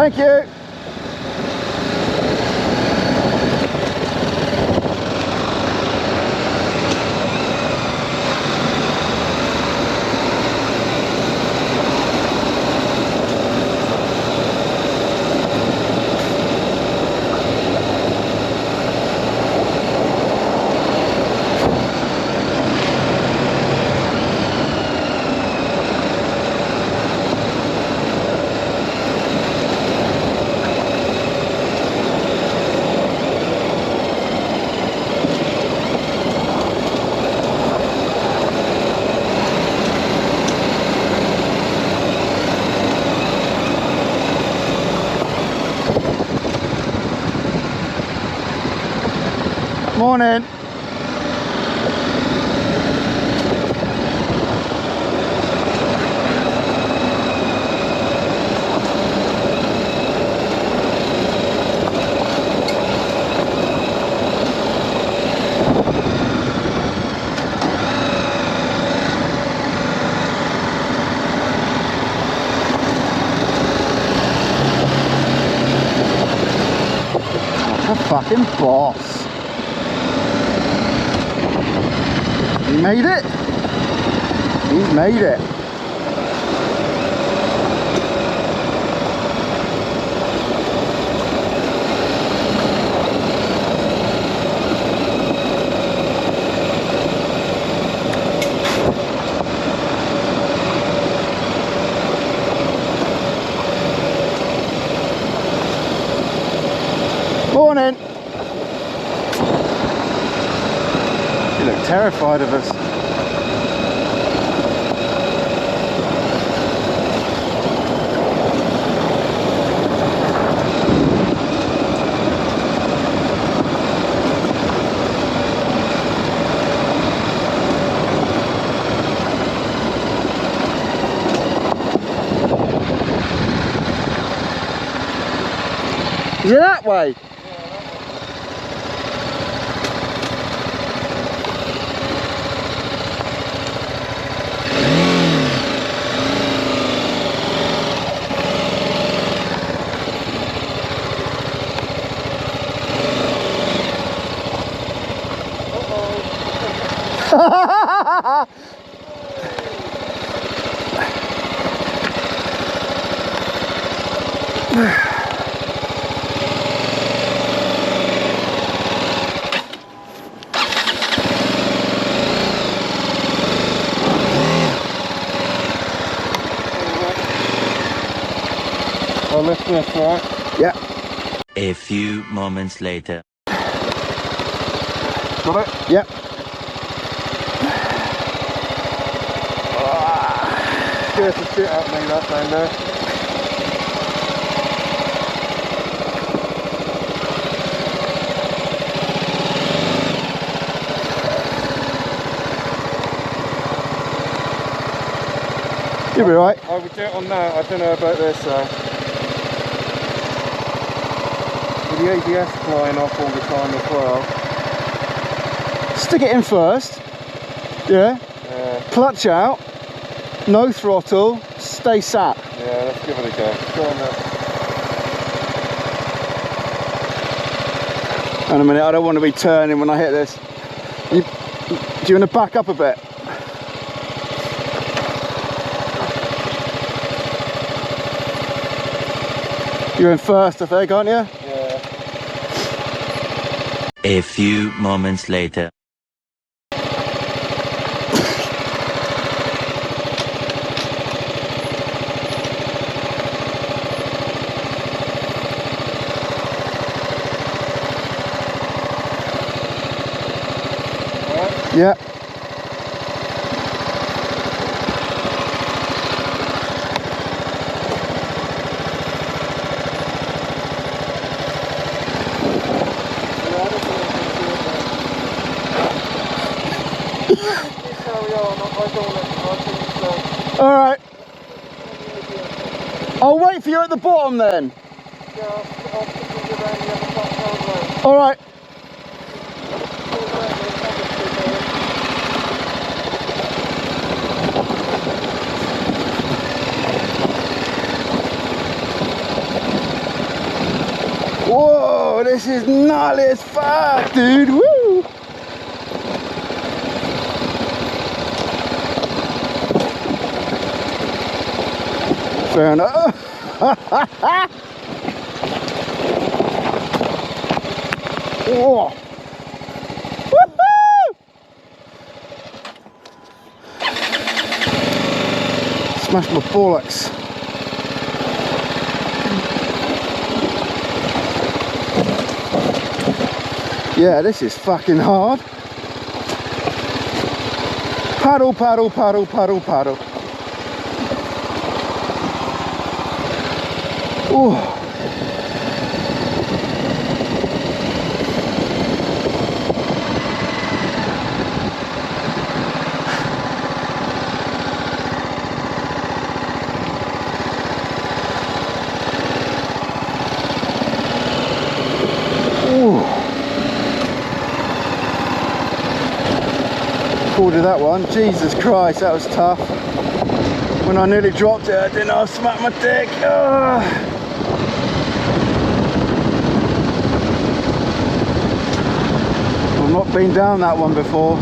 Thank you. Morning. What a fucking boss. He made it. He's made it. Morning. You look terrified of us. Is it that way? I'll lift this, right? Yeah. A few moments later. Got it? Yep. Scares the shit out of me, that down there. You'll be right. I would do it on that, I don't know about this though. With the ABS flying off all the time as well. Stick it in first. Yeah. Yeah, Clutch out. No throttle. Stay sat. yeah, let's give it a go. Go on then. Hang on a minute, I don't want to be turning when I hit this. Do you want to back up a bit? You're in first, I think, aren't you? Yeah. A few moments later. Yeah. All right. I'll wait for you at the bottom then. All right. this is gnarly as fuck, dude. Woo! Fair enough. Whoa. Woohoo! Smashed my bollocks. Yeah, this is fucking hard. Paddle, paddle, paddle, paddle, paddle. Ooh. Recorded that one. Jesus Christ, that was tough. When I nearly dropped it, I didn't know I smacked my dick. I've not been down that one before.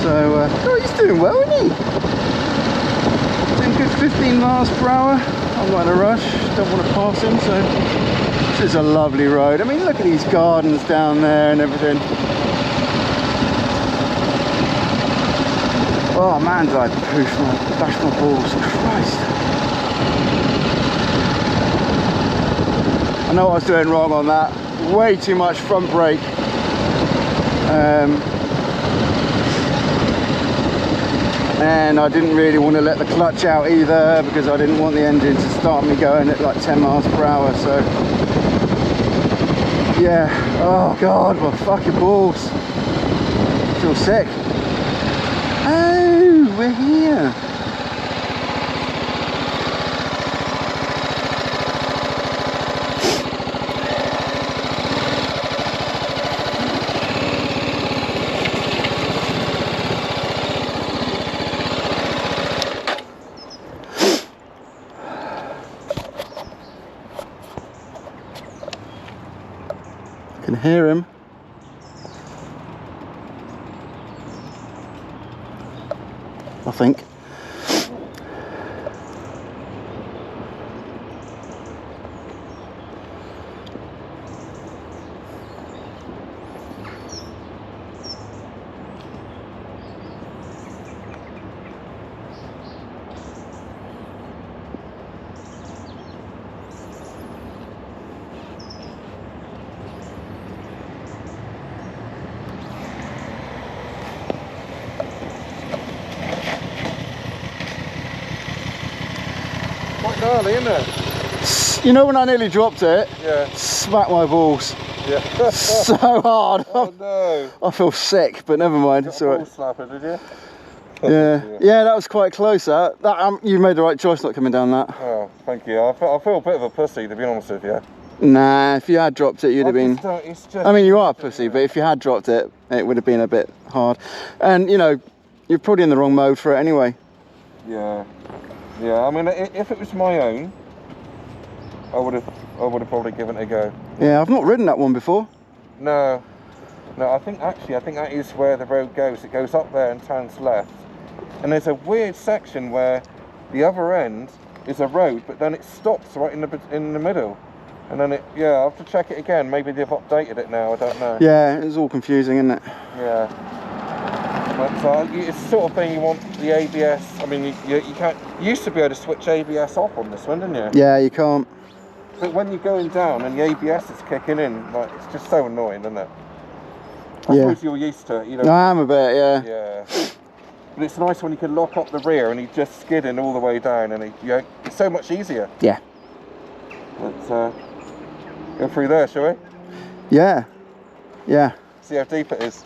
So, oh, he's doing well, isn't he? Doing good 15 miles per hour. I'm not in a rush, don't want to pass him, so this is a lovely road. I mean, look at these gardens down there and everything. Oh man, did I bash my balls, Christ. I know what I was doing wrong on that. Way too much front brake. And I didn't really want to let the clutch out either, because I didn't want the engine to start me going at like 10 miles per hour, so. Yeah, oh God, my fucking balls. I feel sick. Oh, we're here. I can hear him. I think. Gnarly, isn't it? You know when I nearly dropped it? Yeah. Smacked my balls. Yeah. So hard. Oh no. I feel sick, but never mind. It's alright. Slapper, did you? Yeah. Yeah, that was quite close. That you made the right choice not coming down that. Oh, thank you. I feel a bit of a pussy, to be honest with you. Nah, if you had dropped it, you'd have been. It's just, I mean, you are a pussy, but if you had dropped it, it would have been a bit hard. And you know, you're probably in the wrong mode for it anyway. Yeah. Yeah, I mean, if it was my own, I would have probably given it a go. Yeah, I've not ridden that one before. No, I think that is where the road goes. It goes up there and turns left, and there's a weird section where the other end is a road, but then it stops right in the middle, and then yeah, I'll have to check it again. Maybe they've updated it now. I don't know. Yeah, it's all confusing, isn't it? Yeah. But it's the sort of thing you want the ABS. I mean, you can't. You used to be able to switch ABS off on this one, didn't you? Yeah, you can't. But when you're going down and the ABS is kicking in, like, it's just so annoying, isn't it? I Yeah. suppose you're used to it, you know. I am a bit, yeah. Yeah. But it's nice when you can lock up the rear and he's just skidding all the way down, and it's so much easier. Yeah. Let's go through there, shall we? Yeah. Yeah. See how deep it is.